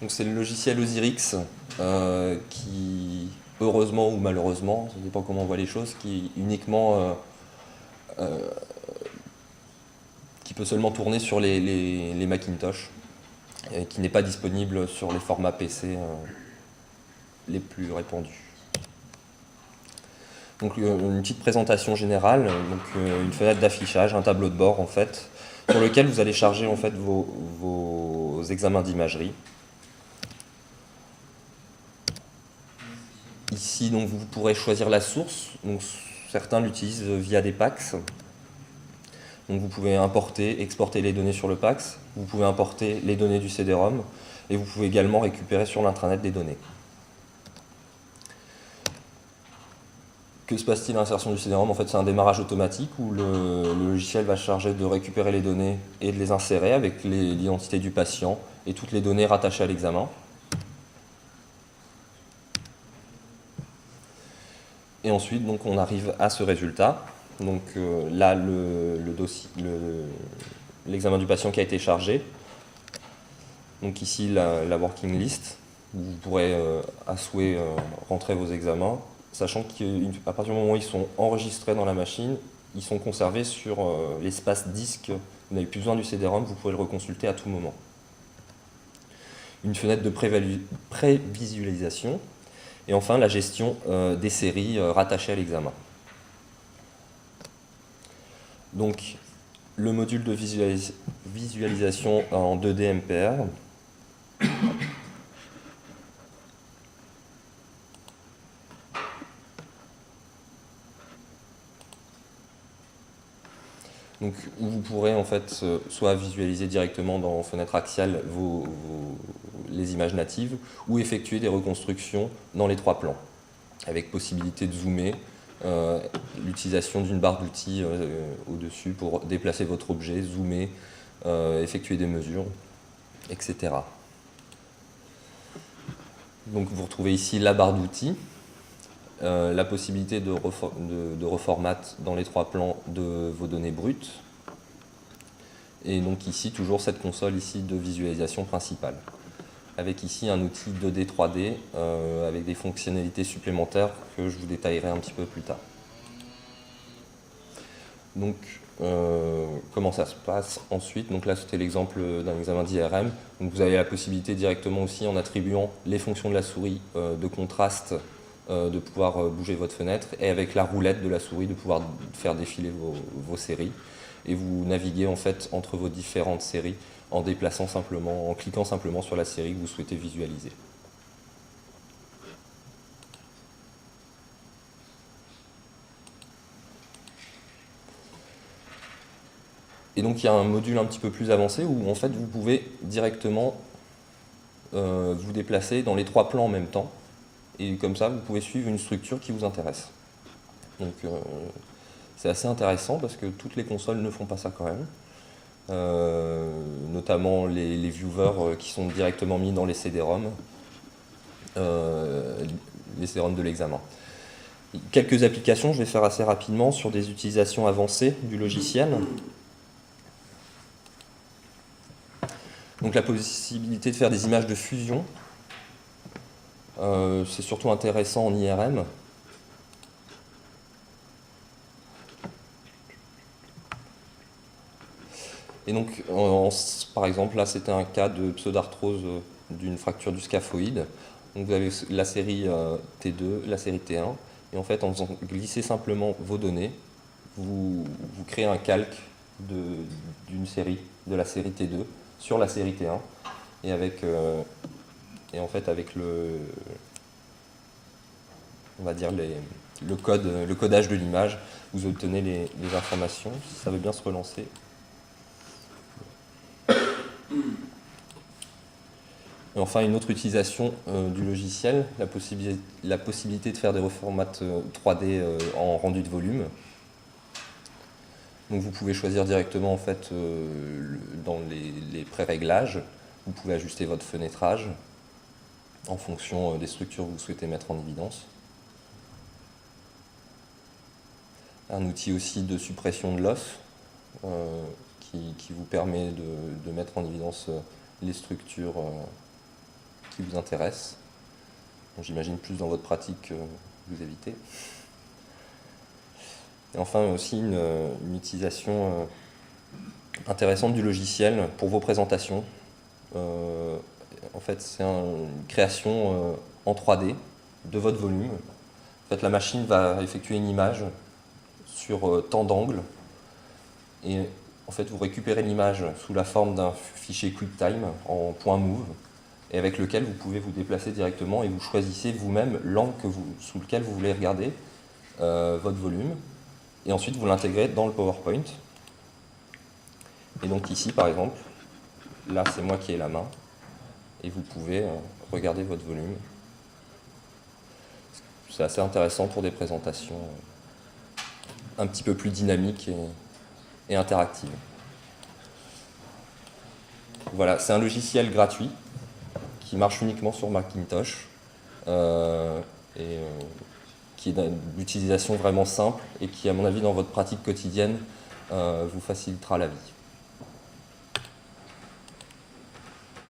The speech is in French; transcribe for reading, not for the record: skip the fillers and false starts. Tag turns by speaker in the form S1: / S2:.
S1: Donc c'est le logiciel Osirix qui, heureusement ou malheureusement, ça dépend comment on voit les choses, qui peut seulement tourner sur les Macintosh et qui n'est pas disponible sur les formats PC les plus répandus. Donc une petite présentation générale, une fenêtre d'affichage, un tableau de bord en fait, sur lequel vous allez charger en fait vos examens d'imagerie. Ici donc vous pourrez choisir la source, donc certains l'utilisent via des PACS. Donc vous pouvez importer, exporter les données sur le PACS, vous pouvez importer les données du CD-ROM et vous pouvez également récupérer sur l'intranet des données. Que se passe-t-il à l'insertion du CD-ROM? En fait, c'est un démarrage automatique où le logiciel va charger de récupérer les données et de les insérer avec l'identité du patient et toutes les données rattachées à l'examen. Et ensuite, donc, on arrive à ce résultat. Donc là, l'examen du patient qui a été chargé. Donc ici, la working list, où vous pourrez à souhait rentrer vos examens, sachant qu'à partir du moment où ils sont enregistrés dans la machine, ils sont conservés sur l'espace disque. Vous n'avez plus besoin du CD-ROM, vous pouvez le reconsulter à tout moment. Une fenêtre de prévisualisation. Et enfin, la gestion des séries rattachées à l'examen. Donc, le module de visualisation en 2D MPR. Donc, où vous pourrez en fait soit visualiser directement dans fenêtre axiale les images natives, ou effectuer des reconstructions dans les 3 plans, avec possibilité de zoomer, l'utilisation d'une barre d'outils au-dessus pour déplacer votre objet, zoomer, effectuer des mesures, etc. Donc vous retrouvez ici la barre d'outils, la possibilité de reformat dans les 3 plans de vos données brutes, et donc ici toujours cette console ici de visualisation principale, avec ici un outil 2D 3D avec des fonctionnalités supplémentaires que je vous détaillerai un petit peu plus tard. Donc comment ça se passe ensuite? Donc là c'était l'exemple d'un examen d'IRM. Donc vous avez la possibilité directement aussi, en attribuant les fonctions de la souris de contraste, de pouvoir bouger votre fenêtre, et avec la roulette de la souris de pouvoir faire défiler vos séries, et vous naviguez en fait entre vos différentes séries en cliquant simplement sur la série que vous souhaitez visualiser. Et donc il y a un module un petit peu plus avancé où en fait vous pouvez directement vous déplacer dans les 3 plans en même temps, et comme ça vous pouvez suivre une structure qui vous intéresse. Donc c'est assez intéressant parce que toutes les consoles ne font pas ça quand même, notamment les viewers qui sont directement mis dans les CD-ROM, les CD-ROM de l'examen. Quelques applications, je vais faire assez rapidement sur des utilisations avancées du logiciel. Donc la possibilité de faire des images de fusion, c'est surtout intéressant en IRM. Et donc, par exemple, là c'était un cas de pseudarthrose d'une fracture du scaphoïde. Donc vous avez la série T2, la série T1, et en fait en faisant glisser simplement vos données, vous créez un calque d'une série, de la série T2 sur la série T1, et en fait avec on va dire le codage de l'image, vous obtenez les informations. Si ça veut bien se relancer. Et enfin, une autre utilisation du logiciel, la possibilité de faire des reformats 3D en rendu de volume. Donc vous pouvez choisir directement en fait dans les pré-réglages, vous pouvez ajuster votre fenêtrage en fonction des structures que vous souhaitez mettre en évidence. Un outil aussi de suppression de l'os qui vous permet de mettre en évidence les structures qui vous intéresse. J'imagine plus dans votre pratique que vous évitez. Et enfin aussi une utilisation intéressante du logiciel pour vos présentations. En fait, c'est une création en 3D de votre volume. En fait, la machine va effectuer une image sur tant d'angles et en fait, vous récupérez l'image sous la forme d'un fichier QuickTime en point .move et avec lequel vous pouvez vous déplacer directement et vous choisissez vous-même l'angle sous lequel vous voulez regarder votre volume et ensuite vous l'intégrez dans le PowerPoint. Et donc ici, par exemple, là c'est moi qui ai la main et vous pouvez regarder votre volume. C'est assez intéressant pour des présentations un petit peu plus dynamiques et interactives. Voilà, c'est un logiciel gratuit qui marche uniquement sur Macintosh qui est d'utilisation vraiment simple et qui, à mon avis, dans votre pratique quotidienne, vous facilitera la vie.